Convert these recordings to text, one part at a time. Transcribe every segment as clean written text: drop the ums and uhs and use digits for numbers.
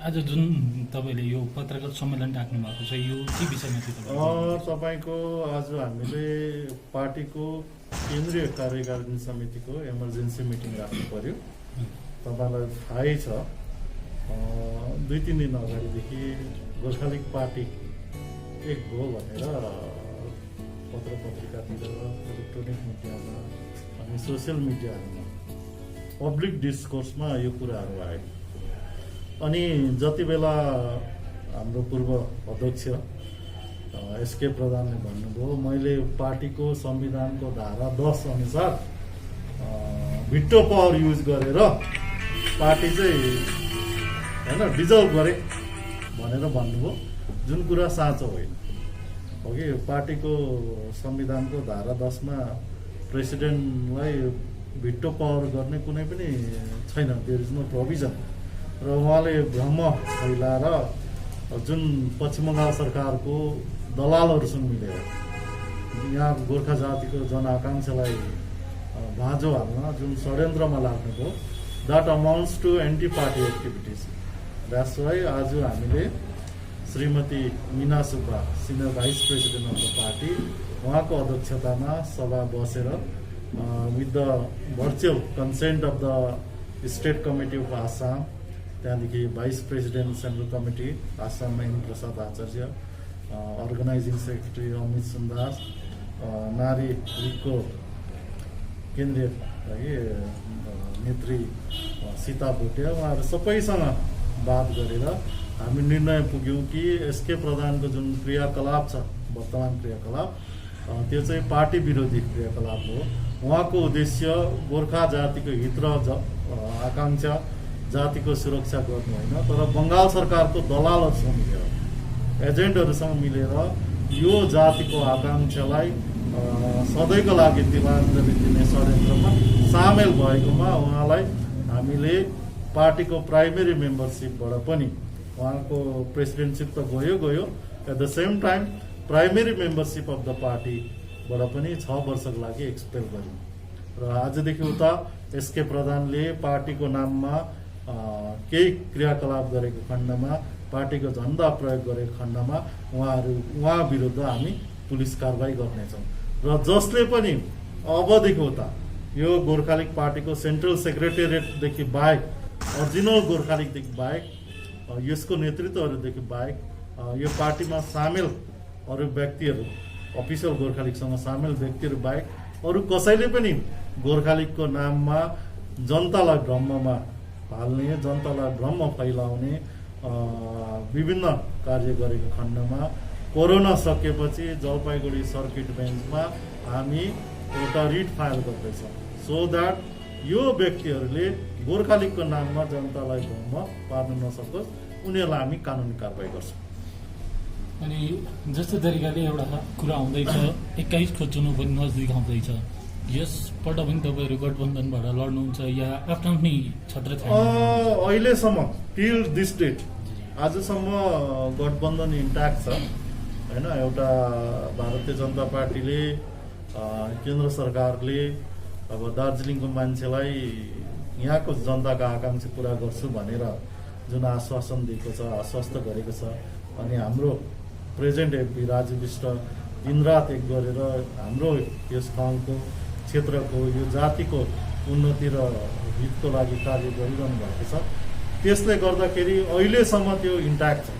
आज जुन तपाईले यो पत्रकार सम्मेलन राख्नु भएको छ यो के विषयमा थियो तपाईको आज हामीले पार्टीको केन्द्रीय कार्यकारिणी समितिको इमर्जेन्सी मिटिङ राख्नु पर्यो। तपाईलाई थाहै छ 2-3 दिन अगाडिदेखि गोर्खा लिग पार्टी एक हो भनेर पत्र पत्रिकातिर इलेक्ट्रोनिक मिडियामा अनि सोसियल मिडियामा पब्लिक डिस्कोर्समा यो कुराहरू आयो। अनि जति बेला हाम्रो पूर्व अध्यक्ष एसके प्रधानले भन्नुभयो मैले पार्टीको संविधानको धारा 10 अनुसार भिटो पावर युज गरेर पार्टी चाहिँ हैन डिजल्भ गरे भनेर भन्नुभयो, जुन कुरा साँचो होइन। हो कि पार्टीको संविधानको धारा 10 मा प्रेसिडेन्टलाई भिटो पावर गर्ने कुनै पनि छैन, देयर इज नो प्रोभिजन। र उहाँले भ्रम फैलाएर जुन पश्चिम बङ्गाल सरकारको दलालहरूसँग मिलेर यहाँ गोर्खा जातिको जनआकांक्षालाई भाँजो हाल्न जुन षड्यन्त्रमा लाग्नुभयो, that amounts to anti party activities. That's why आज हामीले Shrimati Meena Subba senior vice president of the party उहाँको अध्यक्षतामा सभा बसेर with the virtual consent of the state committee of Assam, त्यहाँदेखि भाइस प्रेसिडेन्ट सेन्ट्रल कमिटी आसाममा इन्द्र प्रसाद आचार्य, अर्गनाइजिङ सेक्रेटरी अमित सुन्दास, नारी लिगको केन्द्रीय नेत्री सीता भोटिया, उहाँहरू सबैसँग बात गरेर हामी निर्णय पुग्यौँ कि एसके प्रधानको जुन क्रियाकलाप छ, वर्तमान क्रियाकलाप त्यो चाहिँ पार्टी विरोधी क्रियाकलाप हो। उहाँको उद्देश्य गोर्खा जातिको हित र आकांक्षा जातिको सुरक्षा गर्नु होइन, तर बङ्गाल सरकारको दलालहरूसँग मिलेर एजेन्टहरूसँग मिलेर यो जातिको आकांक्षालाई सधैँको लागि तिलाञ्जली दिने षड्यन्त्रमा सामेल भएकोमा उहाँलाई हामीले पार्टीको प्राइमेरी मेम्बरसिपबाट पनि उहाँको प्रेसिडेन्टसिप त गयो, at the same time primary membership of the पार्टीबाट पनि 6 वर्षको लागि एक्सपेल गर्यौँ। र आजदेखि उता एसके प्रधानले पार्टीको नाममा केही क्रियाकलाप गरेको खण्डमा, पार्टीको झण्डा प्रयोग गरेको खण्डमा उहाँ विरुद्ध हामी पुलिस कारबाही गर्नेछौँ। र जसले पनि अबदेखि उता यो गोर्खा लिग पार्टीको सेन्ट्रल सेक्रेटेरिएटदेखि बाहेक, ओरिजिनल गोर्खा लिगदेखि बाहेक, यसको नेतृत्वहरूदेखि बाहेक यो पार्टीमा सामेल अरू व्यक्तिहरू, अफिसियल गोर्खा लिगसँग सामेल व्यक्तिहरू बाहेक अरू कसैले पनि गोर्खा लिगको नाममा जनतालाई भ्रममा हाल्ने, जनतालाई भ्रम फैलाउने विभिन्न कार्य गरेको खण्डमा कोरोना सकेपछि जलपाइगुडी सर्किट बेन्चमा हामी एउटा रिट फाइल गर्दैछौँ, सो द्याट यो व्यक्तिहरूले गोर्खा लिगको नाममा जनतालाई भ्रम पार्न नसकोस्, उनीहरूलाई हामी कानुनी कारबाही गर्छौँ। अनि जस्तो तरिकाले एउटा कुरा आउँदैछ 21 को चुनाव पनि नजिक आउँदैछ, यसपल्ट पनि तपाईँहरू गठबन्धनबाट लड्नुहुन्छ या आफ्नो आफ्नै छत्र? अहिलेसम्म टिल दिस डेट आजसम्म गठबन्धन इन्ट्याक्ट छ होइन। एउटा भारतीय जनता पार्टीले, केन्द्र सरकारले अब दार्जिलिङको मान्छेलाई यहाँको जनताका आकांक्षा पुरा गर्छु भनेर जुन आश्वासन दिएको छ, आश्वस्त गरेको छ, अनि हाम्रो प्रेजेन्ट एमपी राजु विष्ट दिनरात एक गरेर हाम्रो यस गाउँको क्षेत्रको यो जातिको उन्नति र हितको लागि कार्य गरिरहनु भएको छ। त्यसले गर्दाखेरि अहिलेसम्म त्यो इन्ट्याक्ट छ।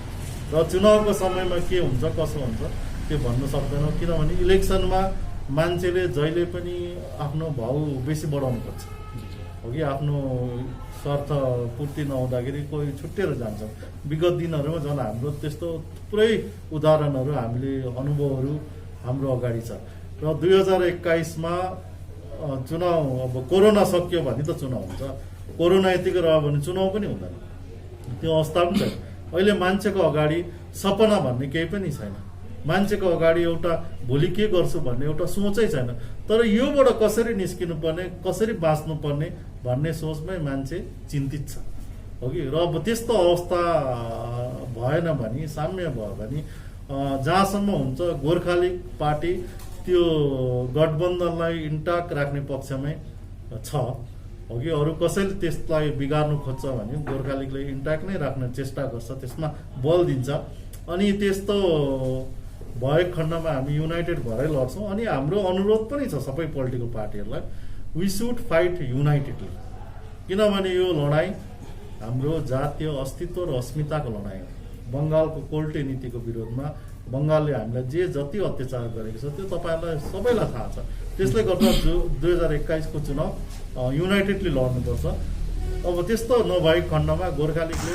र चुनावको समयमा के हुन्छ कसो हुन्छ त्यो भन्नु सक्दैनौँ, किनभने इलेक्सनमा मान्छेले जहिले पनि आफ्नो भाउ बेसी बढाउनु पर्छ। हो कि आफ्नो स्वार्थ पूर्ति नहुँदाखेरि कोही छुट्टिएर जान्छ। विगत दिनहरूमा झन् हाम्रो त्यस्तो थुप्रै उदाहरणहरू, हामीले अनुभवहरू हाम्रो अगाडि छ। र 2021मा चुनाव, अब कोरोना सकियो भने त चुनाव हुन्छ, कोरोना यतिकै रह्यो भने चुनाव पनि हुँदैन, त्यो अवस्था पनि छैन। अहिले मान्छेको अगाडि सपना भन्ने केही पनि छैन, मान्छेको अगाडि एउटा भोलि के गर्छु भन्ने एउटा सोचै छैन। तर योबाट कसरी निस्किनु पर्ने, कसरी बाँच्नु पर्ने भन्ने सोचमै मान्छे चिन्तित छ। हो कि र अब त्यस्तो अवस्था भएन भने, साम्य भयो भने जहाँसम्म हुन्छ गोर्खा लिग पार्टी त्यो गठबन्धनलाई इन्ट्याक्ट राख्ने पक्षमै छ। अघि अरू कसैले त्यसलाई बिगार्नु खोज्छ भने गोर्खा लिगले इन्ट्याक्ट नै राख्ने चेष्टा गर्छ, त्यसमा बल दिन्छ। अनि त्यस्तो भएको खण्डमा हामी युनाइटेड भएरै लड्छौँ। अनि हाम्रो अनुरोध पनि छ सबै पोलिटिकल पार्टीहरूलाई, वी सुड फाइट युनाइटेडली, किनभने यो लडाइँ हाम्रो जातीय अस्तित्व र अस्मिताको लडाइँ हो। बङ्गालको कोल्टे नीतिको विरोधमा बङ्गालले हामीलाई जे जति अत्याचार गरेको छ त्यो तपाईँहरूलाई सबैलाई थाहा छ। त्यसले गर्दा 2021को चुनाव युनाइटेडली लड्नुपर्छ। अब त्यस्तो नभएको खण्डमा गोर्खा लिगले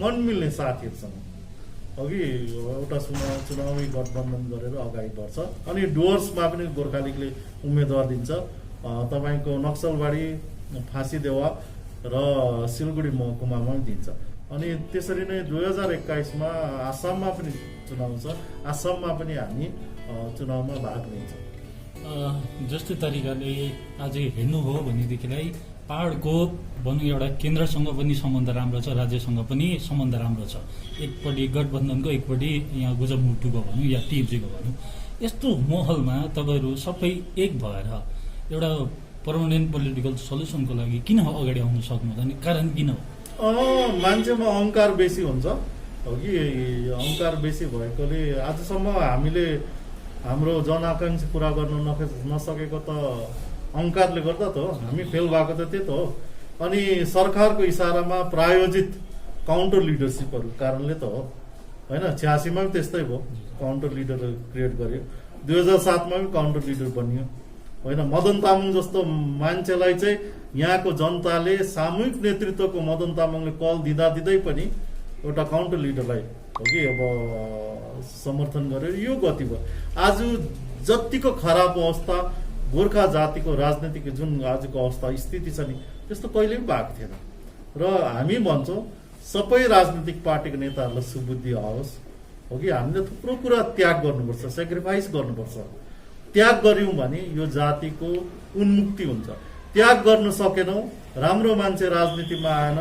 मन मिल्ने साथीहरूसँग अघि एउटा चुनावी गठबन्धन गरेर अगाडि बढ्छ। अनि डुवर्समा पनि गोर्खा लिगले उम्मेदवार दिन्छ, तपाईँको नक्सलबाडी, फाँसीदेवा र सिलगढी महकुमामा पनि दिन्छ। अनि त्यसरी नै 2021मा आसाममा पनि चुनाव छ, आसाममा पनि हामी चुनावमा भाग लिन्छौँ। जस्तै तरिकाले आज हेर्नुभयो भनेदेखिलाई पहाडको भनौँ एउटा केन्द्रसँग पनि सम्बन्ध राम्रो छ, राज्यसँग पनि सम्बन्ध राम्रो छ। एकपट्टि गठबन्धनको, एकपट्टि यहाँ गुजमुटुको भनौँ या टिएमसीको भनौँ। यस्तो माहौलमा तपाईँहरू सबै एक भएर एउटा पर्मानेन्ट पोलिटिकल सल्युसनको लागि किन अगाडि आउन सक्नुहुँदैन? कारण किन हो? मान्छेमा अहङ्कार बेसी हुन्छ कि अहङ्कार बेसी भएकोले आजसम्म हामीले हाम्रो जनआकाङ्क्षा पुरा गर्न नसकेको त अहङ्कारले गर्दा त हो। हामी फेल भएको त त्यही त हो। अनि सरकारको इसारामा प्रायोजित काउन्टर लिडरसिपहरू कारणले त हो, होइन? 86मा पनि त्यस्तै भयो, काउन्टर लिडर क्रिएट गर्यो। 2007मा पनि काउन्टर लिडर बनियो, होइन? मदन तामाङ जस्तो मान्छेलाई चाहिँ यहाँको जनताले सामूहिक नेतृत्वको मदन तामाङले कल दिँदै पनि एउटा काउन्टर लिडरलाई हो कि अब समर्थन गरेर यो गति भयो। आज जतिको खराब अवस्था गोर्खा जातिको राजनीतिको जुन आजको अवस्था स्थिति छ नि, त्यस्तो कहिले पनि भएको थिएन। र हामी भन्छौँ सबै राजनीतिक पार्टीको नेताहरूलाई सुबुद्धि आओस् हो कि हामीले थुप्रो कुरा त्याग गर्नुपर्छ, सेक्रिफाइस गर्नुपर्छ। त्याग गर्यौँ भने यो जातिको उन्मुक्ति हुन्छ। त्याग गर्न सकेनौँ, राम्रो मान्छे राजनीतिमा आएन,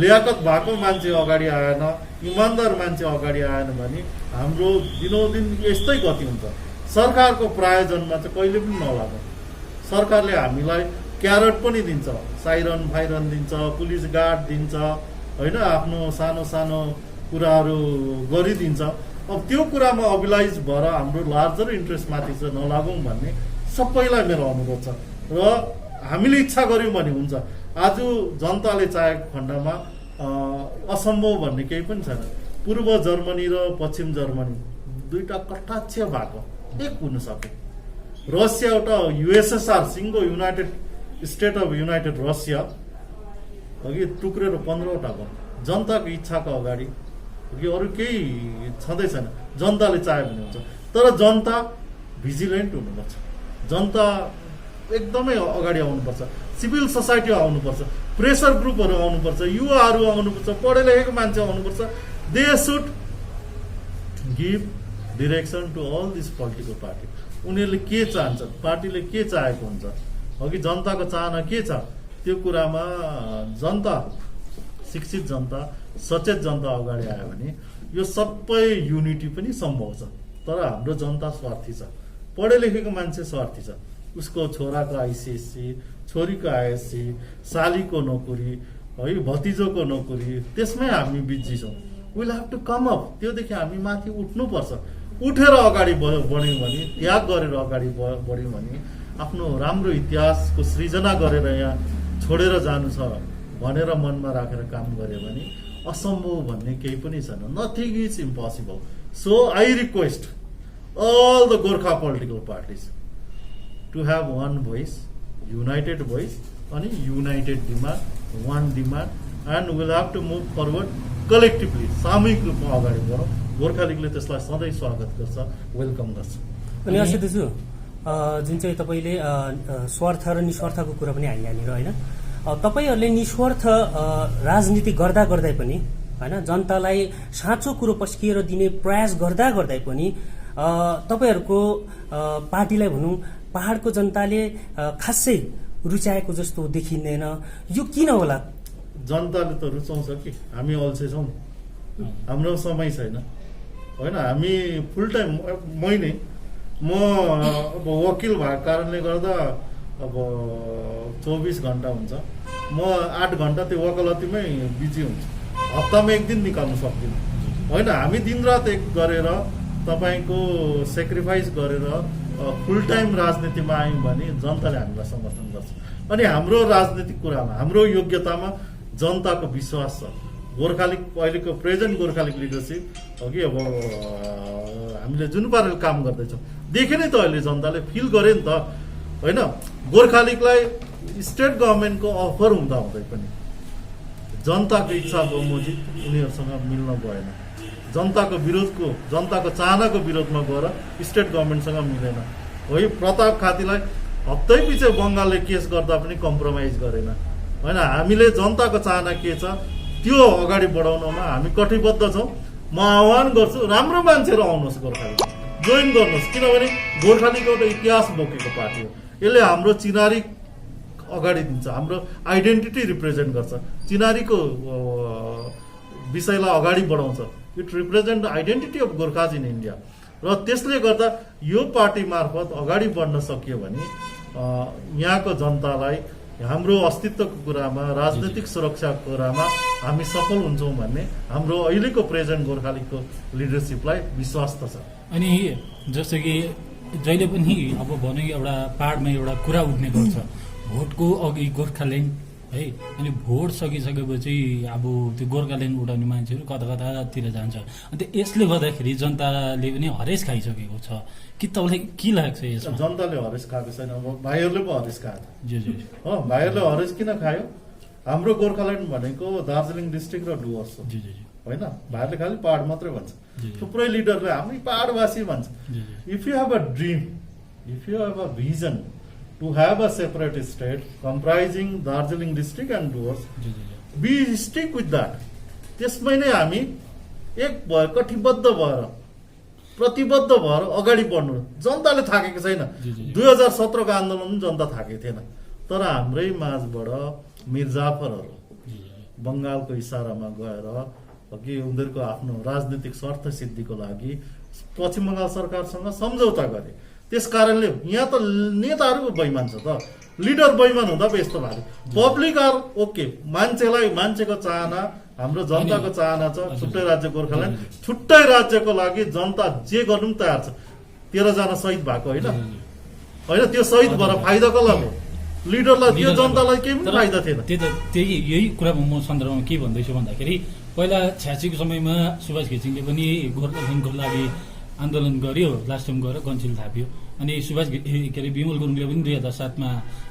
ल्याकत भएको मान्छे अगाडि आएन, इमान्दार मान्छे अगाडि आएन भने हाम्रो दिनोदिन यस्तै गति हुन्छ। सरकारको प्रायोजनमा चाहिँ कहिले पनि नलागौँ। सरकारले हामीलाई क्यारेट पनि दिन्छ, साइरन फाइरन दिन्छ, पुलिस गार्ड दिन्छ, होइन? आफ्नो सानो सानो कुराहरू गरिदिन्छ। अब त्यो कुरामा अबिलाइज भएर हाम्रो लार्जर इन्ट्रेस्टमाथि चाहिँ नलागौँ भन्ने सबैलाई मेरो अनुरोध छ। र हामीले इच्छा गऱ्यौँ भने हुन्छ। आज जनताले चाहेको खण्डमा असम्भव भन्ने केही पनि छैन। पूर्व जर्मनी र पश्चिम जर्मनी दुईटा कटाक्ष भएको एक हुन सक्यो। रसिया एउटा युएसएसआर सिङ्गो united state of united Russia अघि टुक्रेर 15वटा भयो जनताको इच्छाको अगाडि कि अरू केही छँदै छैन। जनताले चाह्यो भने हुन्छ, तर जनता भिजिलेन्ट हुनुपर्छ, जनता एकदमै अगाडि आउनुपर्छ, सिभिल सोसाइटी आउनुपर्छ, प्रेसर ग्रुपहरू आउनुपर्छ, युवाहरू आउनुपर्छ, पढे लेखेको मान्छे आउनुपर्छ। They should give direction to all this political party. उनीहरूले के चाहन्छ, पार्टीले के चाहेको हुन्छ, अघि जनताको चाहना के छ, त्यो कुरामा जनता, शिक्षित जनता, सचेत जनता अगाडि आयो भने यो सबै युनिटी पनि सम्भव छ। तर हाम्रो जनता स्वार्थी छ, पढे लेखेको मान्छे स्वार्थी छ। उसको छोराको आइसिएससी, छोरीको आइएससी, सालीको नोकरी, है भतिजोको नोकरी, त्यसमै हामी बिजी छौँ। Will have to come up. त्योदेखि हामी माथि उठ्नुपर्छ। उठेर अगाडि बढ्यौँ भने, त्याग गरेर अगाडि बढ्यौँ भने, आफ्नो राम्रो इतिहासको सृजना गरेर यहाँ छोडेर जानु छ भनेर मनमा राखेर काम गर्यो भने असम्भव भन्ने केही पनि छैन। Nothing is impossible. So I request all the Gorkha political parties to have one voice, united voice, and united demand, one demand, and we'll have to move forward collectively. सामूहिक रूपमा अगाडि बढौँ। गोर्खा लिगले त्यसलाई सधैँ स्वागत गर्छ, वेलकम गर्छ। अनि आशा दाजु, जुन चाहिँ तपाईँले स्वार्थ र निस्वार्थको कुरा पनि हालिहालेर, होइन? तपाईँहरूले निस्वार्थ राजनीति गर्दा गर्दै पनि, होइन, जनतालाई साँचो कुरो पस्किएर दिने प्रयास गर्दा गर्दै पनि तपाईहरूको पार्टीलाई भनौँ पहाडको जनताले खासै रुचाएको जस्तो देखिँदैन। यो किन होला? जनताले त रुचाउँछ कि हामी अल्छे छौँ, हाम्रो समय छैन, होइन? हामी फुल टाइम म अब वकिल भएको कारणले गर्दा अब 24 घन्टा हुन्छ, म 8 घन्टा त्यो वकालतीमै बिजी हुन्छु, हप्तामा एक दिन निकाल्नु सक्दिनँ होइन। हामी दिनरात एक गरेर तपाईँको सेक्रिफाइस गरेर फुल टाइम राजनीतिमा आयौँ भने जनताले हामीलाई समर्थन गर्छ। अनि हाम्रो राजनीतिक कुरामा हाम्रो योग्यतामा जनताको विश्वास छ। गोर्खालीग अहिलेको प्रेजेन्ट गोर्खालीग लिडरसिप अघि अब हामीले जुन पाराले काम गर्दैछौँ देखे नै त अहिले जनताले फिल गरे नि त होइन। गोर्खालीगलाई स्टेट गभर्मेन्टको अफर हुँदा हुँदै पनि जनताको इच्छा बमोजिम उनीहरूसँग मिल्न गएन। जनताको चाहनाको विरोधमा गएर स्टेट गभर्मेन्टसँग मिलेन। है प्रताप खातीलाई हप्तै पछि बङ्गालले केस गर्दा पनि कम्प्रोमाइज गरेन होइन। हामीले जनताको चाहना के छ त्यो अगाडि बढाउनमा हामी कटिबद्ध छौँ। म आह्वान गर्छु राम्रो मान्छेहरू आउनुहोस्, गोर्खालीग जोइन गर्नुहोस्, किनभने गोर्खालीगको एउटा इतिहास बोकेको पार्टी हो। यसले हाम्रो चिनारी अगाडि दिन्छ, हाम्रो आइडेन्टिटी रिप्रेजेन्ट गर्छ, चिनारीको विषयलाई अगाडि बढाउँछ। It represent identity of Gorkhas in India. र त्यसले गर्दा यो पार्टी मार्फत अगाडि बढ्न सकियो भने यहाँको जनतालाई हाम्रो अस्तित्वको कुरामा राजनीतिक सुरक्षाको कुरामा हामी सफल हुन्छौँ भन्ने हाम्रो अहिलेको प्रेजेन्ट गोर्खालीगको लिडरसिपलाई विश्वास त छ। अनि जस्तो कि जहिले पनि अब भनौँ एउटा पाहाडमा एउटा कुरा उठ्ने गर्छ, भोटको अघि गोर्खाल्यान्ड है। अनि भोट सकिसकेपछि अब त्यो गोर्खाल्यान्ड उठाउने मान्छेहरू कता कतातिर जान्छ। अन्त यसले गर्दाखेरि जनताले पनि हरेस खाइसकेको छ कि तपाईँलाई के लाग्छ यसमा? जनताले हरेस खाएको छैन, अब भाइहरूले पो हरेस खाएको जी जी हो। भाइहरूले हरेस किन खायो? हाम्रो गोर्खाल्यान्ड भनेको दार्जिलिङ डिस्ट्रिक्ट र डुवर्स हो जी जी होइन। भाइहरूले खालि पाहाड मात्रै भन्छ, जी। थुप्रै लिडरले हामी पाहाडवासी भन्छ। If you have a dream, if you have a vision to have a separate state comprising Darjeeling district and Doors, we stick with that. त्यसमै नै हामी एक भएर कटिबद्ध भएर प्रतिबद्ध भएर अगाडि बढ्नु। जनताले थाकेको छैन। 2017 को आन्दोलन पनि जनता थाकेको थिएन, तर हाम्रै माझबाट मिर्जाफरहरू बङ्गालको इसारामा गएर कि उनीहरूको आफ्नो राजनीतिक स्वार्थ सिद्धिको लागि पश्चिम बङ्गाल सरकारसँग सम्झौता गरे। त्यस कारणले यहाँ त नेताहरू बैमान छ त, लिडर बैमान हुँदा पो यस्तो भएको। पब्लिक आर ओके, मान्छेको चाहना, हाम्रो जनताको चाहना छ छुट्टै राज्य गोर्खाल्यान्ड, छुट्टै राज्यको लागि जनता जे गर्नु पनि तयार छ। 13 जना शहीद भएको होइन, त्यो शहीद भएर फाइदा कसलाई भयो? लिडरलाई, त्यो जनतालाई केही पनि फाइदा थिएन। त्यही यही कुरामा म सन्दर्भमा के भन्दैछु भन्दाखेरि पहिला 86 को समयमा सुभाष घिसिङले पनि गोर्खाल्यान्डको लागि आन्दोलन गर्यो, लास्ट टाइम गएर गन्सिल थाप्यो। अनि सुभाष के अरे विमल गुरुङले पनि 2007 मा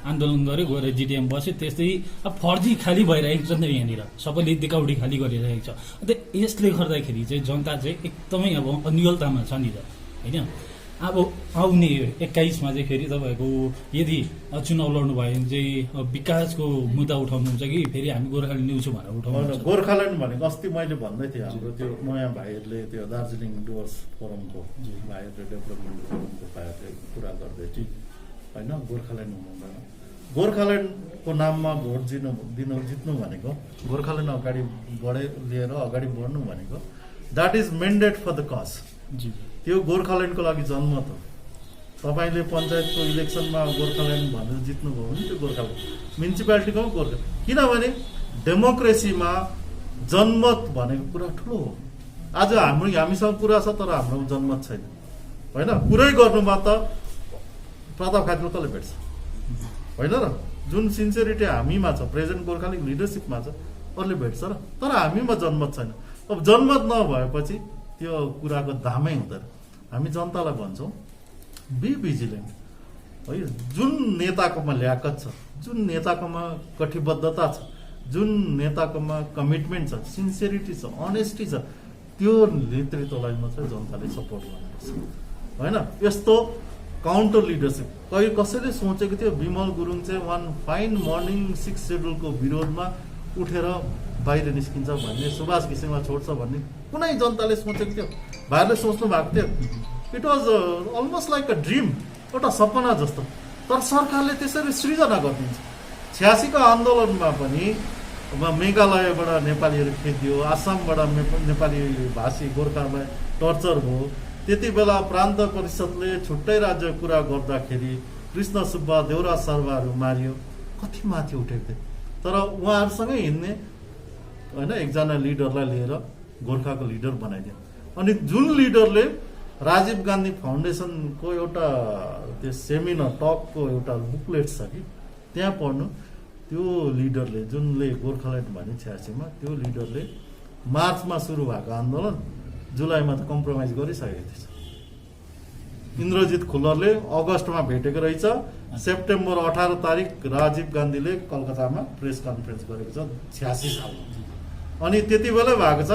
आन्दोलन गर्यो, गएर जिटिएम बस्यो। त्यस्तै अब फर्जी खाली भइरहेको छ नि यहाँनिर, सबैले देखाउटी खाली गरिरहेको छ। अन्त यसले गर्दाखेरि चाहिँ जनता चाहिँ एकदमै अब अन्यलतामा छ नि त होइन। अब आउने 21 मा चाहिँ फेरि तपाईँको यदि चुनाव लड्नु भयो भने चाहिँ विकासको मुद्दा उठाउनुहुन्छ कि फेरि हामी गोर्खाल्यान्ड न्युज भनेर उठाउनु? गोर्खाल्यान्ड भनेको अस्ति मैले भन्दै थिएँ, हाम्रो त्यो नयाँ भाइहरूले त्यो दार्जिलिङ डुवर्स फोरमको भाइहरूले डेभलपमेन्ट फोरमको भाइहरूले कुरा गर्दै थिए होइन। गोर्खाल्यान्ड हुनुहुँदैन, गोर्खाल्यान्डको नाममा भोट जित्नु भनेको, गोर्खाल्यान्ड अगाडि लिएर अगाडि बढ्नु भनेको that is mandate for the cause. त्यो गोर्खाल्यान्डको लागि जन्मत हो। तपाईँले पञ्चायतको इलेक्सनमा गोर्खाल्यान्ड भनेर जित्नुभयो भने त्यो गोर्खाल्यान्ड म्युनिसिपालिटीको गोर्खा, किनभने डेमोक्रेसीमा जनमत भनेको कुरा ठुलो हो। आज हामीसँग कुरा छ तर हाम्रो जनमत छैन होइन। कुरै गर्नुमा त प्रताप खातीले कसले भेट्छ होइन र? जुन सिन्सियरिटी हामीमा छ, प्रेजेन्ट गोर्खाल्यान्ड लिडरसिपमा छ, कसले भेट्छ र? तर हामीमा जनमत छैन। अब जनमत नभएपछि त्यो कुराको दामै हुँदैन। हामी जनतालाई भन्छौँ बी भिजिलेन्ट है। जुन नेताकोमा ल्याकत छ, जुन नेताकोमा कटिबद्धता छ, जुन नेताकोमा कमिटमेन्ट छ, सिन्सियरिटी छ, अनेस्टी छ, त्यो नेतृत्वलाई मात्रै जनताले सपोर्ट गर्नुपर्छ होइन। यस्तो काउन्टर लिडरसिप कसैले सोचेको थियो विमल गुरुङ चाहिँ वान फाइन मर्निङ 6 सेड्युलको विरोधमा उठेर बाहिर निस्किन्छ भन्ने, सुभाष घिसिङलाई छोड्छ भन्ने कुनै जनताले सोचेको थियो? भाइहरूले सोच्नु भएको थियो? It was almost like a dream, एउटा सपना जस्तो। तर सरकारले त्यसरी सृजना गरिदिन्छ। 86 को आन्दोलनमा पनि मेघालयबाट नेपालीहरू खेदियो, आसामबाट नेपाली भाषी गोर्खालाई टर्चर भयो। त्यति बेला प्रान्त परिषदले छुट्टै राज्य कुरा गर्दाखेरि कृष्ण सुब्बा, देउरा सर्वाहरू मारियो। कति माथि उठेको थियो। तर उहाँहरूसँगै हिँड्ने होइन एकजना लिडरलाई लिएर गोर्खाको लिडर बनाइदियो। अनि जुन लिडरले राजीव गान्धी फाउन्डेसनको एउटा त्यो सेमिनार टकको एउटा बुकलेट छ कि त्यहाँ पढ्नु, त्यो लिडरले जुनले गोर्खाल्यान्ड भने 86मा त्यो लिडरले मार्चमा सुरु भएको आन्दोलन जुलाईमा त कम्प्रोमाइज गरिसकेको थिएछ। इन्द्रजित खुल्लरले अगस्तमा भेटेको रहेछ, सेप्टेम्बर 18 तारिक राजीव गान्धीले कलकत्तामा प्रेस कन्फरेन्स गरेको छ 86 सालमा। अनि त्यति बेलै भएको छ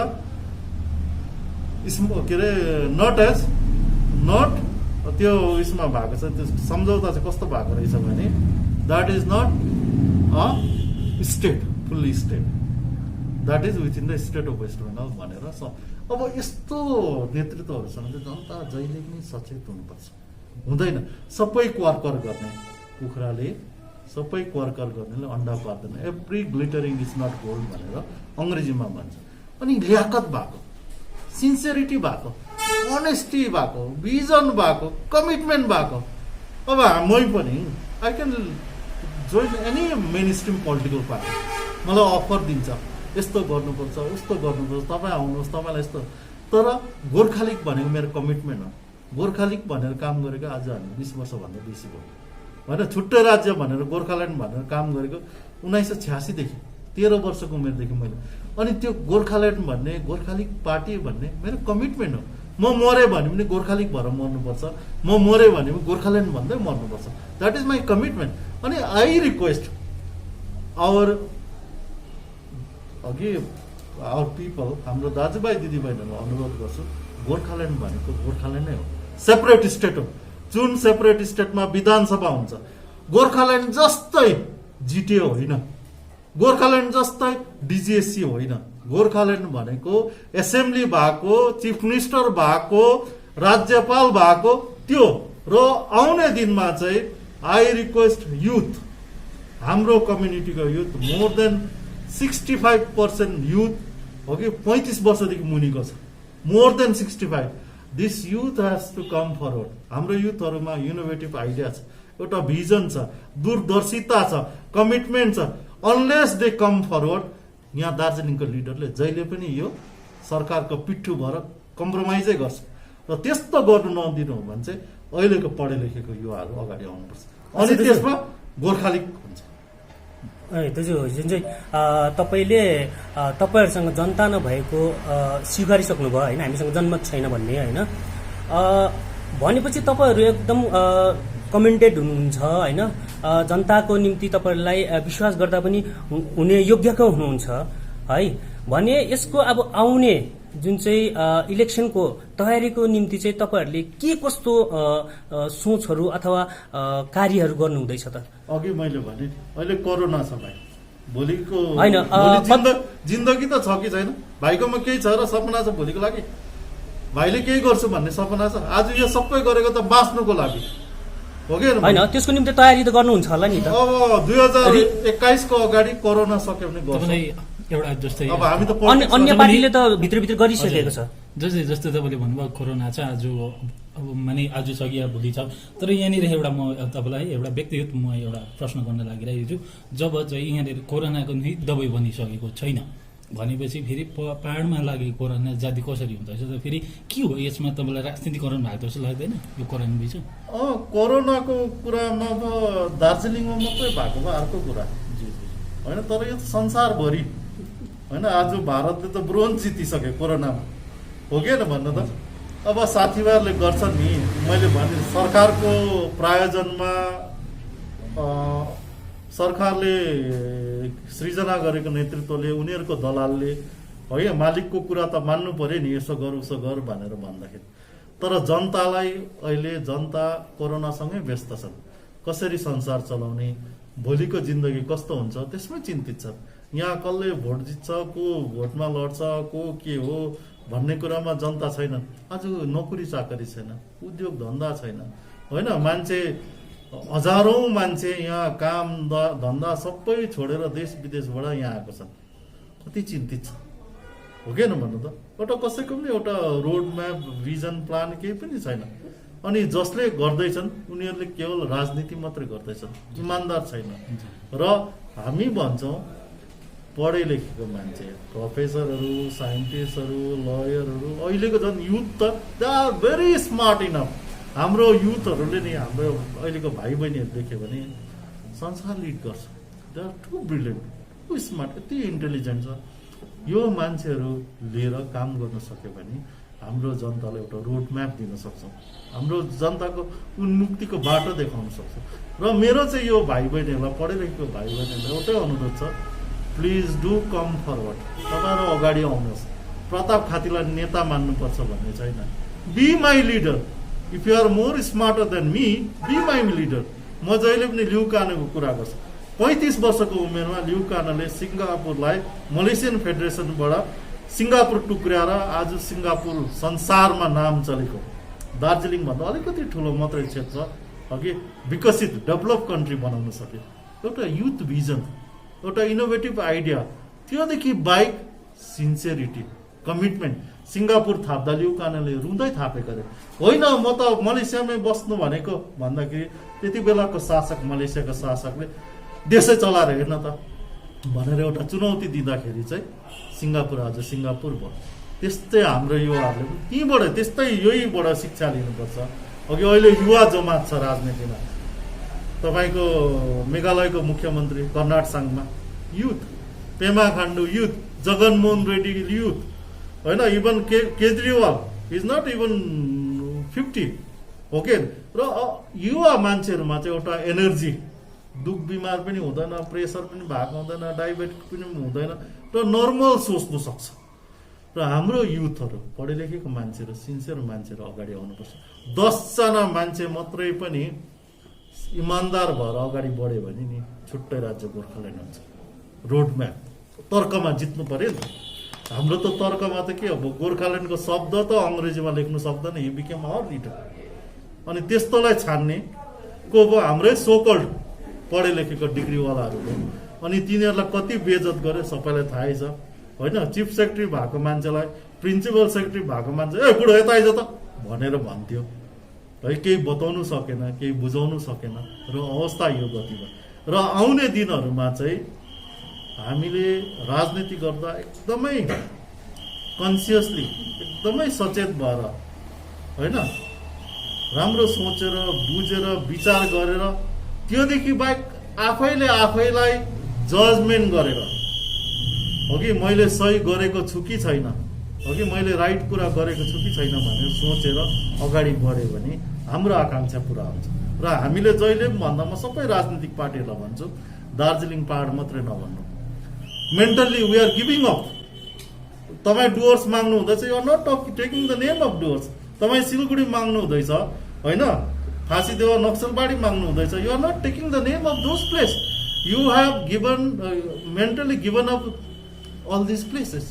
के अरे नट त्यो उसमा भएको छ, त्यो सम्झौता चाहिँ कस्तो भएको रहेछ भने that is not a state, fully state, that is within the state of West Bengal भनेर। अब यस्तो नेतृत्वहरूसँग चाहिँ जनता जहिले पनि सचेत हुनुपर्छ। हुँदैन सबै क्वार्कर गर्ने कुखुराले, सबै क्वार्कर गर्नेले अन्डा पार्दैन। एभ्री ग्लिटरिङ इज नट गोल्ड भनेर अङ्ग्रेजीमा भन्छ। अनि ल्याकत भएको, सिन्सियरिटी भएको, अनेस्टी भएको, भिजन भएको, कमिटमेन्ट भएको। अब मै पनि I can join any main stream political party, मलाई अफर दिन्छ यस्तो गर्नुपर्छ उस्तो गर्नुपर्छ, तपाईँ आउनुहोस् तपाईँलाई यस्तो। तर गोर्खा लिग भनेको मेरो कमिटमेन्ट हो। गोर्खा लिग भनेर काम गरेको आज हामी 20 वर्षभन्दा बेसी भयो होइन। छुट्टै राज्य भनेर गोर्खाल्यान्ड भनेर काम गरेको 1986 देखि 13 वर्षको उमेरदेखि मैले। अनि त्यो गोर्खाल्यान्ड भन्ने, गोर्खा लिग पार्टी भन्ने मेरो कमिटमेन्ट हो। म मरेँ भने पनि गोर्खा लिग भएर मर्नुपर्छ, म मरेँ भने पनि गोर्खाल्यान्ड भन्दै मर्नुपर्छ। That is my commitment. अनि आई रिक्वेस्ट अघि आवर पिपल, हाम्रो दाजुभाइ दिदीबहिनीहरूलाई अनुरोध गर्छु, गोर्खाल्यान्ड भनेको गोर्खाल्यान्ड नै हो, सेपरेट स्टेट हो। जुन सेपरेट स्टेटमा विधानसभा हुन्छ, गोर्खाल्यान्ड जस्तै जिटिए होइन, गोर्खाल्यान्ड जस्तै डिजिएससी होइन। गोर्खाल्यान्ड भनेको एसेम्ब्ली भएको, चिफ मिनिस्टर भएको, राज्यपाल भएको त्यो। र आउने दिनमा चाहिँ आई रिक्वेस्ट युथ, हाम्रो कम्युनिटीको युथ, मोर देन 65% युथ हो कि 35 वर्षदेखि मुनिको छ, more than 65। This youth has to come forward. हाम्रो युथहरूमा इनोभेटिभ आइडिया छ, एउटा भिजन छ, दूरदर्शिता छ, कमिटमेन्ट छ। अनलेस दे कम फरवर्ड, यहाँ दार्जिलिङको लिडरले जहिले पनि यो सरकारको पिट्ठु भएर कम्प्रोमाइजै गर्छ। र त्यस्तो गर्नु नदिनु हो भने चाहिँ अहिलेको पढे लेखेको युवाहरू अगाडि आउनुपर्छ। अनि त्यसमा गोर्खा लिग हुन्छ। दाजु, जुन चाहिँ तपाईँहरूसँग जनता नभएको स्वीकारिसक्नुभयो होइन, हामीसँग जनमत छैन भन्ने होइन, भनेपछि तपाईँहरू एकदम कमेन्टेड हुनुहुन्छ होइन, जनताको निम्ति तपाईँहरूलाई विश्वास गर्दा पनि हुने योग्यको हुनुहुन्छ है भने यसको अब आउने जुन चाहिँ इलेक्सनको तयारीको निम्ति चाहिँ तपाईँहरूले के कस्तो सोचहरू अथवा कार्यहरू गर्नुहुँदैछ त? अघि मैले भने अहिले कोरोना छ भाइ, भोलिको होइन जिन्दगी त छ कि छैन? भाइकोमा केही छ र सपना छ भोलिको लागि? भाइले केही गर्छु भन्ने सपना छ? आज यो सबै गरेको त बाँच्नुको लागि हो कि होइन? त्यसको निम्ति तयारी त गर्नुहुन्छ होला नि त? अब 2021 को अगाडि कोरोना सक्यो भने गर्छ। एउटा जस्तै अब हामी त अन्य पार्टीले त भित्रभित्र गरिसकेको छ। जस्तै तपाईँले भन्नुभयो कोरोना छ आज, अब माने आज छ कि भोलि छ। तर यहाँनिर एउटा म तपाईँलाई एउटा व्यक्तिगत म एउटा प्रश्न गर्न लागिरहेको छु। जब चाहिँ यहाँनिर कोरोनाको नि दबाई बनिसकेको छैन भनेपछि फेरि पाहाडमा लागेको कोरोना जाति कसरी हुँदैछ त? फेरि के हो यसमा? तपाईँलाई राजनीतिकरण भएको जस्तो लाग्दैन यो कोरोना बिच? कोरोनाको कुरामा अब दार्जिलिङमा मात्रै भएको भए अर्को कुरा होइन, तर यो संसारभरि होइन। आज भारतले त ब्रोन्ज जितिसक्यो कोरोनामा, हो कि होइन भन्नु त? अब साथीभाइहरूले गर्छन् नि, मैले भने सरकारको प्रायोजनमा सरकारले सृजना गरेको नेतृत्वले, उनीहरूको दलालले है, मालिकको कुरा त मान्नु पर्यो नि, यसो गर उसो गर भनेर भन्दाखेरि। तर जनतालाई अहिले जनता कोरोनासँगै व्यस्त छन्। कसरी संसार चलाउने, भोलिको जिन्दगी कस्तो हुन्छ त्यसमै चिन्तित छ। यहाँ कसले भोट जित्छ, को भोटमा लड्छ, को के हो भन्ने कुरामा जनता छैन। आज नोकरी चाकरी छैन, उद्योग धन्दा छैन होइन। मान्छे हजारौँ मान्छे यहाँ काम धन्दा सबै छोडेर देश विदेशबाट यहाँ आएको छन्। कति चिन्तित छ हो कि भन्नु त? एउटा कसैको पनि एउटा रोड म्याप, भिजन, प्लान केही पनि छैन। अनि जसले गर्दैछन् उनीहरूले केवल राजनीति मात्रै गर्दैछन्, इमान्दार छैन। र हामी भन्छौँ पढे लेखेको मान्छे, प्रोफेसरहरू, साइन्टिस्टहरू, लयरहरू, अहिलेको झन् युथ त they are very smart enough. हाम्रो युथहरूले नि, हाम्रो अहिलेको भाइ बहिनीहरू देख्यो भने संसार लिड गर्छ। They are too brilliant, too smart, यति इन्टेलिजेन्ट छ। यो मान्छेहरू लिएर काम गर्न सक्यो भने हाम्रो जनतालाई एउटा रोड म्याप दिन सक्छौँ, हाम्रो जनताको उन्मुक्तिको बाटो देखाउन सक्छौँ। र मेरो चाहिँ यो भाइ बहिनीहरूलाई, पढे लेखेको भाइ बहिनीहरूलाई एउटै अनुरोध छ, प्लिज डु कम फरवर्ड। तपाईँहरू अगाडि आउनुहोस्। प्रताप खातीलाई नेता मान्नुपर्छ भन्ने छैन। Be my leader. If you are more smarter than me, be my leader. म जहिले पनि ल्यु कानको कुरा गर्छु। 35 वर्षको उमेरमा ल्यु कानले सिङ्गापुरलाई मलेसियन फेडरेसनबाट सिङ्गापुर टुक्र्याएर आज सिङ्गापुर संसारमा नाम चलेको, दार्जिलिङभन्दा अलिकति ठुलो मात्रै क्षेत्र अघि विकसित डेभलप कन्ट्री बनाउन सक्यो। एउटा युथ भिजन, एउटा इनोभेटिभ आइडिया, त्योदेखि बाहेक सिन्सियरिटी, कमिटमेन्ट। सिङ्गापुर थाप्दा ल्यु कानले रुँदै थापेको अरे, होइन म त मलेसियामै बस्नु भनेको भन्दाखेरि त्यति बेलाको शासक, मलेसियाको शासकले देशै चलाएर हेर्न त भनेर एउटा चुनौती दिँदाखेरि चाहिँ सिङ्गापुर आज सिङ्गापुर भयो। त्यस्तै हाम्रो युवाहरूले पनि त्यहीँबाट, त्यस्तै यहीबाट शिक्षा लिनुपर्छ। अघि अहिले युवा जमात छ राजनीतिमा। तपाईँको मेघालयको मुख्यमन्त्री Conrad Sangma youth, Pema Khandu youth, Jaganmohan Reddy youth, होइन, even Kejriwal is not even 50। Okay, र युवा मान्छेहरूमा चाहिँ एउटा एनर्जी, दुख बिमार पनि हुँदैन, प्रेसर पनि भएको हुँदैन, डायबेटिस पनि हुँदैन, र नर्मल सोच्नु सक्छ। र हाम्रो युथहरू, पढे लेखेको मान्छेहरू, सिन्सियर मान्छेहरू अगाडि आउनुपर्छ। 10 जना मान्छे मात्रै पनि इमान्दार भएर अगाडि बढ्यो भने नि छुट्टै राज्य गोर्खाल्यान्ड हुन्छ। रोड म्याप, तर्कमा जित्नु पर्यो नि त। हाम्रो त तर्कमा त के अब, गोर्खाल्यान्डको शब्द त अङ्ग्रेजीमा लेख्नु सक्दैन, हि बिकेम आवर लिडर। अनि त्यस्तोलाई छान्ने को अब हाम्रै सोकल्ड पढे लेखेको डिग्रीवालाहरू। अनि तिनीहरूलाई कति बेइज्जत गरे सबैलाई थाहै छ, होइन। चिफ सेक्रेटरी भएको मान्छेलाई प्रिन्सिपल सेक्रेटरी भएको मान्छे, ए बुढो यता आइज त भनेर भन्थ्यो है, केही बताउनु सकेन, केही बुझाउनु सकेन। र अवस्था यो गतिमा, र आउने दिनहरूमा चाहिँ हामीले राजनीति गर्दा एकदमै कन्सियसली, एकदमै सचेत भएर, होइन, राम्रो सोचेर, बुझेर, विचार गरेर, त्योदेखि बाहेक आफैले आफैलाई जजमेन्ट गरेर, अघि मैले सही गरेको छु कि छैन, अघि मैले राइट कुरा गरेको छु कि छैन भनेर सोचेर अगाडि बढ्यो भने हाम्रो आकाङ्क्षा पुरा हुन्छ। र हामीले जहिले पनि भन्दा, म सबै राजनीतिक पार्टीहरूलाई भन्छु, दार्जिलिङ पहाड मात्रै नभन्नु, mentally we are giving up. तपाईँ डुवर्स माग्नु हुँदैछ, you are not taking the name of Dooars. तपाईँ सिलगढी माग्नु हुँदैछ, होइन, फाँसीदेवा नक्सलबाडी माग्नु हुँदैछ, you are not taking the name of those place. You have given, mentally given up all this places.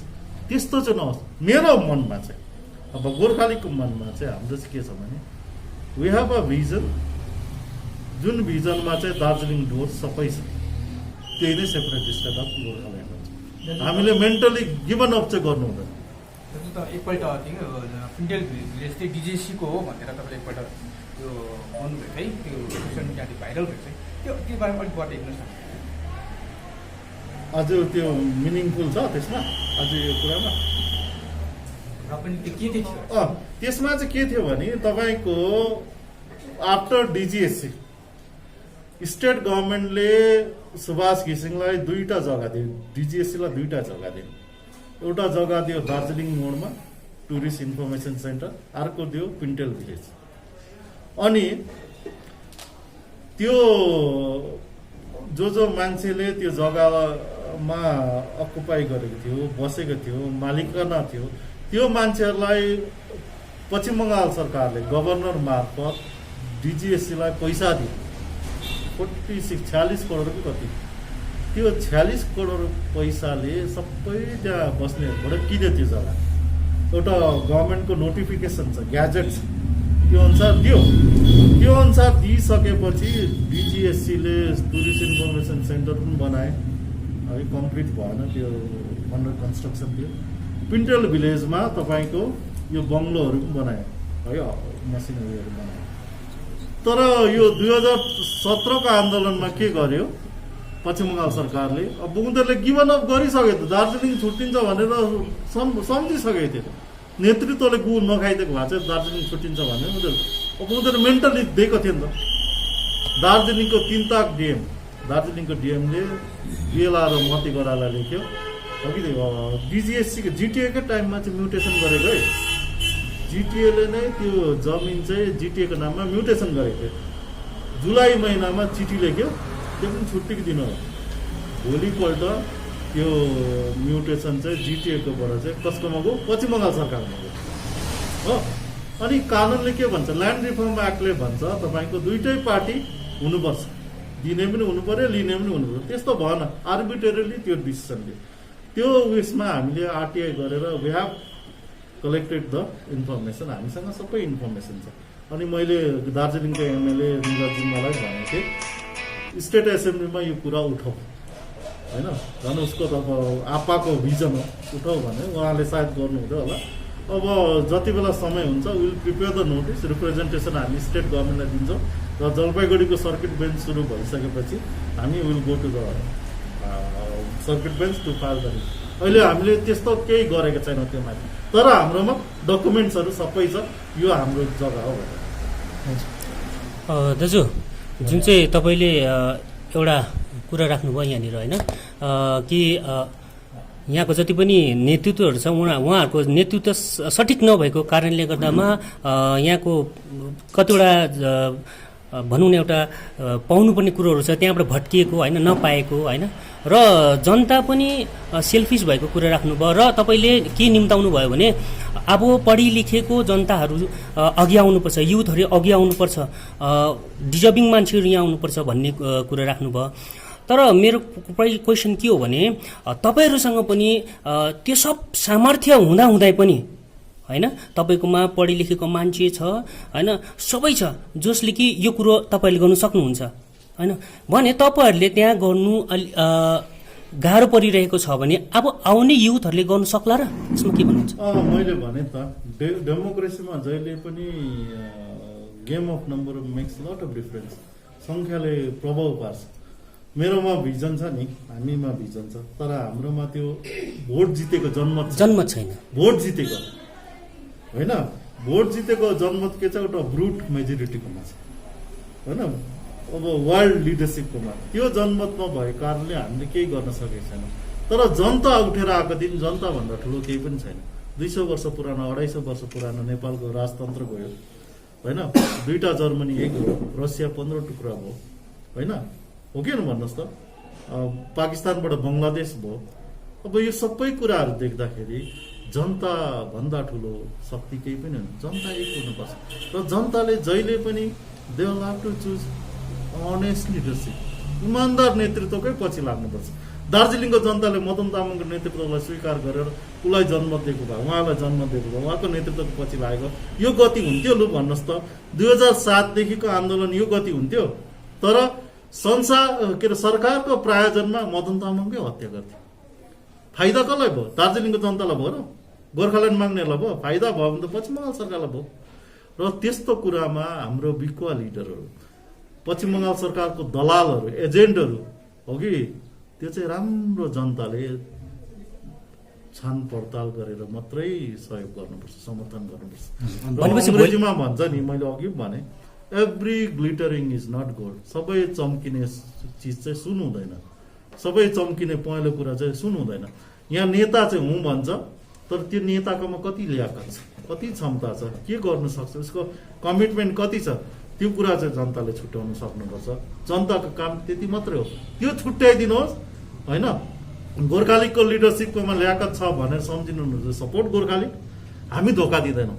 त्यस्तो चाहिँ नहोस् मेरो मनमा चाहिँ। अब गोर्खालीको मनमा चाहिँ हाम्रो चाहिँ के छ भने, वी हेभ अ भिजन, जुन भिजनमा चाहिँ दार्जिलिङ डुवर्स सबै छ, त्यही नै सेपरेट स्टेट अफ गोर्खाल्यान्ड हुन्छ। हामीले मेन्टली गिभन अप चाहिँ गर्नु हुँदैन। एकपल्ट फिन्टेल भिलेज चाहिँ डिजेसीको हो भनेर तपाईँले एकपल्ट त्यो भन्नुभएको है, त्यो सोसियल मिडियाले भाइरल भएको चाहिँ त्यो बारेमा अलिक बताइदिनुहोस् न। आज त्यो मिनिङफुल छ त्यसमा, आज यो कुरामा र पनि त्यो के थियो? त्यसमा चाहिँ के थियो भने, तपाईँको आफ्टर डिजिएससी स्टेट गभर्मेन्टले सुभाष घिसिङलाई 2टा जग्गा दियो, डिजिएससीलाई 2टा जग्गा दियो। एउटा जग्गा दियो दार्जिलिङ मोडमा टुरिस्ट इन्फर्मेसन सेन्टर, अर्को दियो पिन्टेल भिलेज। अनि त्यो जो मान्छेले त्यो जग्गामा अकुपाई गरेको थियो, बसेको थियो, मालिकाना थियो, त्यो मान्छेहरूलाई पश्चिम बङ्गाल सरकारले गभर्नर मार्फत डिजिएससीलाई पैसा दियो, 46 करोड कति। त्यो 46 करोड पैसाले सबै त्यहाँ बस्नेहरूबाट किन्यो त्यो जग्गा। एउटा गभर्मेन्टको नोटिफिकेसन छ, ग्याजेट छ, त्यो अनुसार दियो। त्यो अनुसार दिइसकेपछि डिजिएससीले टुरिस्ट इन्फर्मेसन सेन्टर पनि बनाए, है, कम्प्लिट भएन, त्यो अन्डर कन्स्ट्रक्सन थियो। पिन्टेल भिलेजमा तपाईँको यो बङ्गलोहरू पनि बनायो, है, मसिनरीहरू बनायो। तर यो 2017को आन्दोलनमा के गर्यो पश्चिम बङ्गाल सरकारले? अब उनीहरूले गिभन अप गरिसकेको थियो, दार्जिलिङ छुट्टिन्छ भनेर सम्झिसकेको थियो। नेतृत्वले गु नखाइदिएको भए चाहिँ दार्जिलिङ छुट्टिन्छ भनेर उनीहरू मेन्टली दिएको थियो नि त। दार्जिलिङको 3 ताक डिएम, दार्जिलिङको डिएमले बिएलआर र मती गरालाई लेख्यो अघि डिजिएससीको जिटिएको टाइममा चाहिँ म्युटेसन गरेको है। जिटिएले नै त्यो जमिन चाहिँ जिटिएको नाममा म्युटेसन गरेको थियो। जुलाई महिनामा चिठी लेख्यो, त्यो पनि छुट्टीको दिन हो। भोलिपल्ट त्यो म्युटेसन चाहिँ जिटिएकोबाट चाहिँ कसकोमा गयो? पश्चिम बङ्गाल सरकारमा गयो हो। अनि कानुनले के भन्छ? ल्यान्ड रिफर्म एक्टले भन्छ तपाईँको दुईटै पार्टी हुनुपर्छ, दिने पनि हुनु पर्यो, लिने पनि हुनु पर्यो। त्यस्तो भएन, आर्बिट्रेरली त्यो डिसिसन लियो। त्यो उयसमा हामीले आरटिआई गरेर we have collected the information, हामीसँग सबै इन्फर्मेसन छ। अनि मैले दार्जिलिङको एमएलए निरजीलाई भनेको थिएँ स्टेट एसेम्ब्लीमा यो कुरा उठाऊ होइन, झन् उसको त आपाको भिजन हो, उठाऊ भने उहाँले सायद गर्नुहुँदै होला। अब जति बेला समय हुन्छ will prepare the notice, representation हामी स्टेट गभर्मेन्टलाई दिन्छौँ र जलपाइगुडीको सर्किट बेन्च सुरु भइसकेपछि हामी will go to the circuit bench to file the. अहिले हामीले त्यस्तो केही गरेको छैन त्यो माथि, तर हाम्रोमा डकुमेन्ट्सहरू सबै छ, यो हाम्रो जग्गा हो। दाजु, जुन चाहिँ तपाईँले एउटा कुरा राख्नुभयो यहाँनिर होइन, कि यहाँको जति पनि नेतृत्वहरू छ उहाँहरूको नेतृत्व सठिक नभएको कारणले गर्दामा यहाँको कतिवटा भनौँ न एउटा पाउनुपर्ने कुरोहरू छ त्यहाँबाट भट्किएको होइन, नपाएको होइन, र जनता पनि सेल्फिस भएको कुरा राख्नुभयो। र तपाईँले के निम्ताउनु भयो भने अब पढी लेखेको जनताहरू अघि आउनुपर्छ, युथहरू अघि आउनुपर्छ, डिजर्भिङ मान्छेहरू यहाँ आउनुपर्छ भन्ने कुरा राख्नुभयो। तर मेरो क्वेसन के हो भने तपाईँहरूसँग पनि त्यो सब सामर्थ्य हुँदाहुँदै पनि होइन, तपाईँकोमा पढी लेखेको मान्छे छ होइन, सबै छ जसले कि यो कुरो तपाईँले गर्नु सक्नुहुन्छ होइन, भने तपाईँहरूले त्यहाँ गर्नु गाह्रो परिरहेको छ भने अब आउने युथहरूले गर्नु सक्ला र? यसमा के भन्नुहुन्छ? मैले भने त डेमोक्रेसीमा जहिले पनि game of number makes lot of difference, सङ्ख्याले प्रभाव पार्छ। मेरोमा भिजन छ नि, हामीमा भिजन छ, तर हाम्रोमा त्यो भोट जितेको जन्मत छैन। भोट जितेको होइन, भोट जितेको जनमत के छ? एउटा ब्रुट मेजोरिटीकोमा छ होइन, अब वर्ल्ड लिडरसिपकोमा त्यो जनमत नभएको कारणले हामीले केही गर्न सकेको छैन। तर जनता उठेर आएको दिन जनताभन्दा ठुलो केही पनि छैन। 200 वर्ष पुरानो 250 वर्ष पुरानो नेपालको राजतन्त्र गयो होइन, 2टा जर्मनी एक हो, रसिया 15 टुक्रा भयो होइन, हो कि भन्नुहोस् त, पाकिस्तानबाट बङ्गलादेश भयो। अब यो सबै कुराहरू देख्दाखेरि जनता भन्दा ठुलो शक्ति केही पनि होइन, जनता एक हुनुपर्छ। र जनताले जहिले पनि they will have to choose honest leadership, इमान्दार नेतृत्वकै पछि लाग्नुपर्छ। दार्जिलिङको जनताले मदन तामाङको नेतृत्वलाई स्वीकार गरेर उसलाई जन्म दिएको भए, उहाँलाई जन्म दिएको भए, उहाँको नेतृत्वको पछि लागेको यो गति हुन्थ्यो? लु भन्नुहोस् त, 2007 देखिको आन्दोलन यो गति हुन्थ्यो? तर सरकारको प्रायोजनमा मदन तामाङकै हत्या गर्थ्यो। फाइदा कसलाई भयो? दार्जिलिङको जनतालाई भयो र गोर्खाल्यान्ड माग्नेलाई भयो? फाइदा भयो भने त पश्चिम बङ्गाल सरकारलाई भयो। र त्यस्तो कुरामा हाम्रो बिकुवा लिडरहरू, पश्चिम बङ्गाल सरकारको दलालहरू, एजेन्टहरू हो कि त्यो चाहिँ राम्रो जनताले छान पडताल गरेर मात्रै सहयोग गर्नुपर्छ, समर्थन गर्नुपर्छ। अङ्ग्रेजीमा भन्छ नि, मैले अघि भने एभ्री ग्लिटरिङ इज नट गोल्ड, सबै चम्किने चिज चाहिँ सुन हुँदैन, सबै चम्किने पहेँलो कुरा चाहिँ सुन हुँदैन। यहाँ नेता चाहिँ हुँ भन्छ, तर त्यो नेताकोमा कति ल्याकत छ, कति क्षमता छ, के गर्नु सक्छ, उसको कमिटमेन्ट कति छ, त्यो कुरा चाहिँ जनताले छुट्याउनु सक्नुपर्छ। जनताको काम त्यति मात्रै हो, त्यो छुट्याइदिनुहोस् होइन। गोर्खालीगको लिडरसिपकोमा ल्याकत छ भनेर सम्झिनुहुन्छ सपोर्ट गोर्खालीग, हामी धोका दिँदैनौँ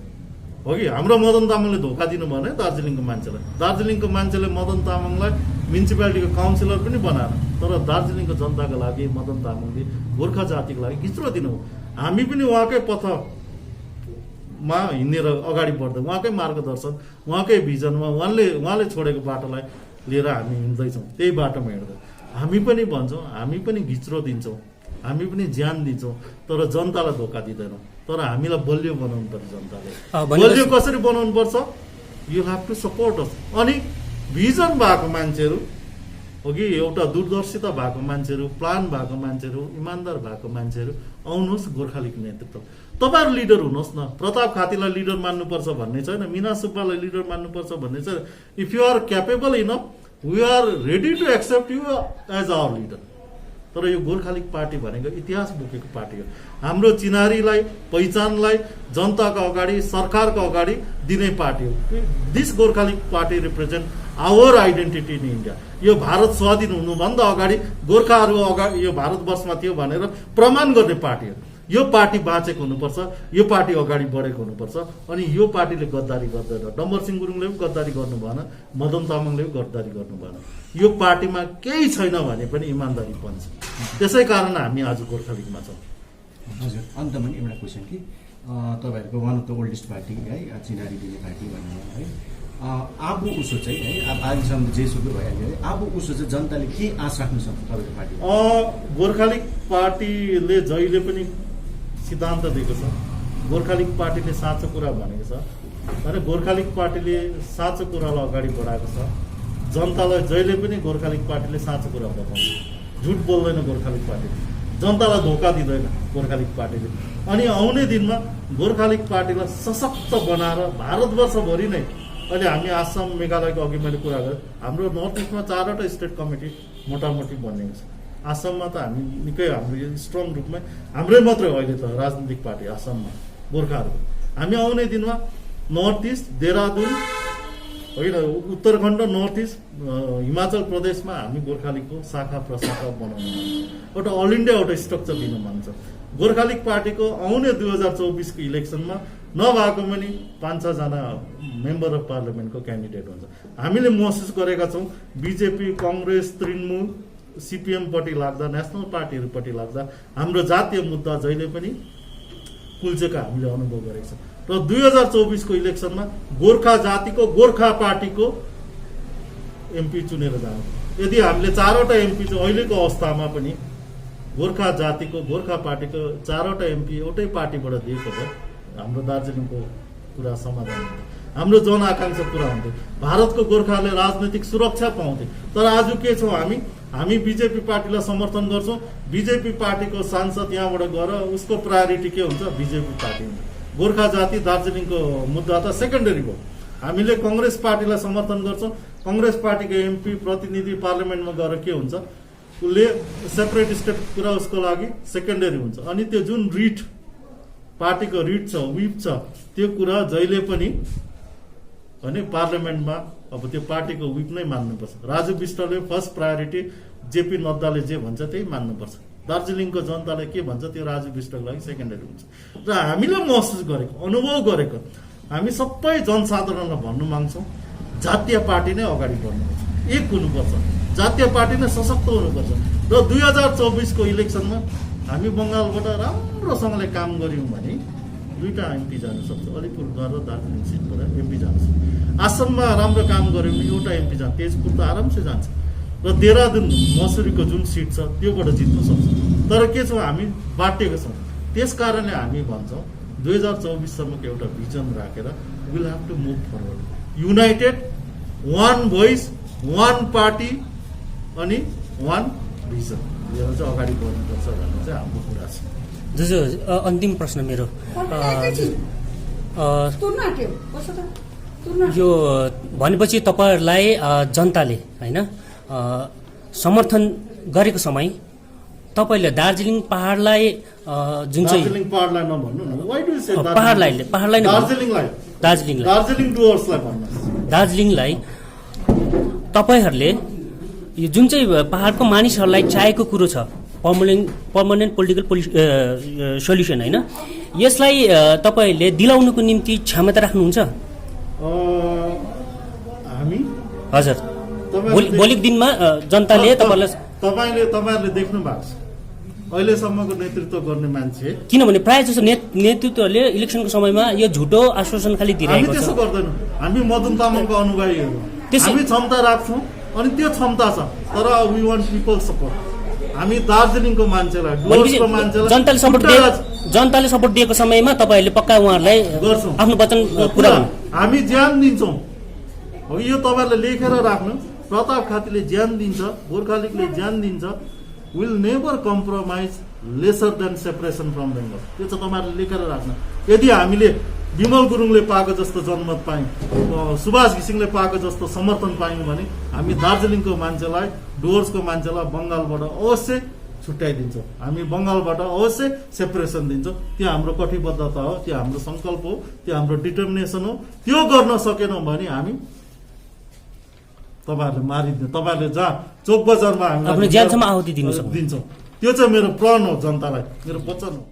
हो कि। हाम्रो मदन तामाङले धोका दिनु भने दार्जिलिङको मान्छेलाई, दार्जिलिङको मान्छेले मदन तामाङलाई म्युनिसिपालिटीको काउन्सिलर पनि बनाएन, तर दार्जिलिङको जनताको लागि मदन तामाङले गोर्खा जातिको लागि घिच्रो दिनु। हामी पनि उहाँकै पथमा हिँडेर अगाडि बढ्दै, उहाँकै मार्गदर्शन, उहाँकै भिजनमा, उहाँले छोडेको बाटोलाई लिएर हामी हिँड्दैछौँ, त्यही बाटोमा हिँड्दै हामी पनि भन्छौँ, हामी पनि घिच्रो दिन्छौँ, हामी पनि ज्यान दिन्छौँ, तर जनतालाई धोका दिँदैनौँ। तर हामीलाई बलियो बनाउनु पर्छ जनताले। बलियो कसरी बनाउनु पर्छ? You have to support us. अनि भिजन भएको मान्छेहरू हो कि एउटा दूरदर्शिता भएको मान्छेहरू, प्लान भएको मान्छेहरू, इमान्दार भएको मान्छेहरू आउनुहोस् गोर्खा लिगको नेतृत्व। तपाईँहरू लिडर हुनुहोस् न। प्रताप खातीलाई लिडर मान्नुपर्छ भन्ने छैन, मिना सुब्बालाई लिडर मान्नुपर्छ भन्ने छैन। If you are capable enough, we are ready to accept you as our leader. तर यो गोर्खा लिग पार्टी भनेको इतिहास बोकेको पार्टी हो। हाम्रो चिनारीलाई, पहिचानलाई जनताको अगाडि, सरकारको अगाडि दिने पार्टी हो। This Gorkha league party represent our identity in India. यो भारत स्वाधीन हुनुभन्दा अगाडि गोर्खाहरू अगाडि यो भारतवर्षमा थियो भनेर प्रमाण गर्ने पार्टी हो। यो पार्टी बाँचेको हुनुपर्छ, यो पार्टी अगाडि बढेको हुनुपर्छ। अनि यो पार्टीले गद्दारी गर्दैन। डम्बरसिंह गुरुङले पनि गद्दारी गर्नु भएन, मदन तामाङले पनि गद्दारी गर्नु भएन। यो पार्टीमा केही छैन भने पनि इमान्दारी बन्छ। त्यसै कारण हामी आज गोर्खा लिगमा छौँ। हजुर, अन्तमा नि एउटा क्वेसन कि तपाईँहरूको one of the oldest party है, चिनारी दिने पार्टी भन्नु है, आबु उसो चाहिँ है, अब आजसम्म जेसुकै भइहाल्यो है, आबु उसो चाहिँ जनताले के आश राख्नु सक्छ तपाईँको पार्टी? गोर्खा लिग पार्टीले जहिले पनि सिद्धान्त दिएको छ। गोर्खा लिग पार्टीले साँचो कुरा भनेको छ भने गोर्खा लिग पार्टीले साँचो कुरालाई अगाडि बढाएको छ। जनतालाई जहिले पनि गोर्खा लिग पार्टीले साँचो कुरा बताउँछ, झुट बोल्दैन गोर्खा लिग पार्टीले, जनतालाई धोका दिँदैन गोर्खा लिग पार्टीले। अनि आउने दिनमा गोर्खा लिग पार्टीलाई सशक्त बनाएर भारतवर्षभरि नै, अहिले हामी आसाम मेघालयको अघि मैले कुरा गरेँ, हाम्रो नर्थ इस्टमा 4वटा स्टेट कमिटी मोटामोटी बनेको छ। आसाममा त हामी निकै हाम्रो यो स्ट्रङ रूपमा हाम्रै मात्रै अहिले त राजनीतिक पार्टी आसाममा गोर्खाहरूको। हामी आउने दिनमा नर्थ इस्ट, देहरादुन होइन, उत्तराखण्ड, नर्थ इस्ट, हिमाचल प्रदेशमा हामी गोर्खा लिगको शाखा प्रशाखा बनाउन मान्छ। एउटा अल इन्डिया एउटा स्ट्रक्चर दिन मान्छ। गोर्खा लिग पार्टीको आउने 2024को इलेक्सनमा नभएको पनि 5-6 जना मेम्बर अफ पार्लियामेन्टको क्यान्डिडेट हुन्छ। हामीले महसुस गरेका छौँ बिजेपी, कङ्ग्रेस, तृणमूल, सिपिएमपट्टि लाग्दा, नेसनल पार्टीहरूपट्टि लाग्दा हाम्रो जातीय मुद्दा जहिले पनि कुल्चेको हामीले अनुभव गरेका छौँ। र 2024को इलेक्सनमा गोर्खा जातिको, गोर्खा पार्टीको एमपी चुनेर जानु। यदि हामीले 4वटा एमपी चाहिँ अहिलेको अवस्थामा पनि गोर्खा जातिको, गोर्खा पार्टीको 4वटा एमपी एउटै पार्टीबाट दिएको भए हाम्रो दार्जिलिङको कुरा समाधान हुन्थ्यो, हाम्रो जनआकाङ्क्षा पुरा हुन्थ्यो, भारतको गोर्खाले राजनैतिक सुरक्षा पाउँथे। तर आज के छौँ हामी बिजेपी पार्टीलाई समर्थन गर्छौँ। बिजेपी पार्टीको सांसद यहाँबाट गएर उसको प्रायोरिटी के हुन्छ? बिजेपी पार्टी हुन्छ। गोर्खा जाति, दार्जिलिङको मुद्दा त सेकेन्डरी भयो। हामीले कङ्ग्रेस पार्टीलाई समर्थन गर्छौँ। कङ्ग्रेस पार्टीको एमपी प्रतिनिधि पार्लियामेन्टमा गएर के हुन्छ? उसले सेपरेट स्टेट कुरा उसको लागि सेकेन्डरी हुन्छ। अनि त्यो जुन रिट, पार्टीको रिट छ, विप छ, त्यो कुरा जहिले पनि भने पार्लियामेन्टमा अब त्यो पार्टीको विप नै मान्नुपर्छ। राजु विष्टले फर्स्ट प्रायोरिटी, जेपी नड्डाले जे भन्छ त्यही मान्नुपर्छ। दार्जिलिङको जनताले के भन्छ त्यो राजु विष्टको लागि सेकेन्डरी हुन्छ। र हामीले महसुस गरेको, अनुभव गरेको, हामी सबै जनसाधारणलाई भन्नु माग्छौँ, जातीय पार्टी नै अगाडि बढ्नुपर्छ, एक हुनुपर्छ, जातीय पार्टी नै सशक्त हुनुपर्छ। र 2024को इलेक्सनमा हामी बङ्गालबाट राम्रोसँगले काम गऱ्यौँ भने 2टा एमपी जान सक्छ। अलिपुरद्वार र दार्जिलिङ सिटबाट एमपी जान्छ। आसाममा राम्रो काम गऱ्यौँ भने एउटा एमपी जान्छ, तेजपुर त आरामसे जान्छ। र देहरादुन मसुरीको जुन सिट छ त्योबाट जित्न सक्छ। तर के छ, हामी बाटिएको छौँ। त्यस कारणले हामी भन्छौँ 2024सम्मको एउटा भिजन राखेर will have to move forward, united, one voice, one party अनि वान भिजन लिएर चाहिँ अगाडि बढ्नुपर्छ भन्ने चाहिँ हाम्रो कुरा छ। जुजु, अन्तिम प्रश्न मेरो, यो भनेपछि तपाईँहरूलाई जनताले होइन समर्थन गरेको समय तपाईँले दार्जिलिङ पहाडलाई जुन चाहिँ दार्जिलिङ पहाडलाई नभन्नु न, why do you say पहाडलाई Darjeeling डुवर्सलाई भन्नुहोस्। दार्जिलिङलाई तपाईँहरूले यो जुन चाहिँ पहाडको मानिसहरूलाई चाहेको कुरो छ, पर्मनेन्ट पोलिटिकल सोल्युसन होइन, यसलाई तपाईँहरूले दिलाउनुको निम्ति क्षमता राख्नुहुन्छ? हामी हजुर, भोलिको दिनमा जनताले तपाईँहरूले देख्नु भएको छ अहिलेसम्मको नेतृत्व गर्ने मान्छे, किनभने प्रायः जसो नेतृत्वहरूले इलेक्सनको समयमा यो झुटो आश्वासन खालि दिइरहेको छ। त्यसो गर्दैनौँ, हामी मदन तामाङको अनुगामीहरू, हामी क्षमता राख्छौँ अनि त्यो क्षमता छ। तर वी वान्ट पिपल सपोर्ट। हामी दार्जिलिङको मान्छेलाई, डुवर्सको मान्छेलाई जनताले सपोर्ट दिएको समयमा तपाईँहरूले पक्का उहाँहरूलाई गर्छौँ, आफ्नो वचन पुरा गर्नु। हामी ज्यान दिन्छौँ, हो यो तपाईँहरूले लेखेर राख्नु। प्रताप खातीले ज्यान दिन्छ, गोर्खा लिगले ज्यान दिन्छ, will never compromise lesser than separation from Bengal. त्यो चाहिँ तपाईँहरूले लेखेर राख्नु। यदि हामीले विमल गुरुङले पाएको जस्तो जनमत पायौँ, सुभाष घिसिङले पाएको जस्तो समर्थन पायौँ भने हामी दार्जिलिङको मान्छेलाई, डुवर्सको मान्छेलाई बङ्गालबाट अवश्य छुट्याइदिन्छौँ। हामी बङ्गालबाट अवश्य सेपरेसन दिन्छौँ। त्यो हाम्रो कटिबद्धता हो, त्यो हाम्रो सङ्कल्प हो, त्यो हाम्रो डिटर्मिनेसन हो। त्यो गर्न सकेनौँ भने हामी तपाईँहरूले मारिदिनु, तपाईँहरूले जहाँ चोक बजारमा आफ्नो ज्यानसम्म आहुति दिनु सक्नुहुन्छ। दिन्छौँ। त्यो चाहिँ मेरो प्रण हो, जनतालाई मेरो वचन हो।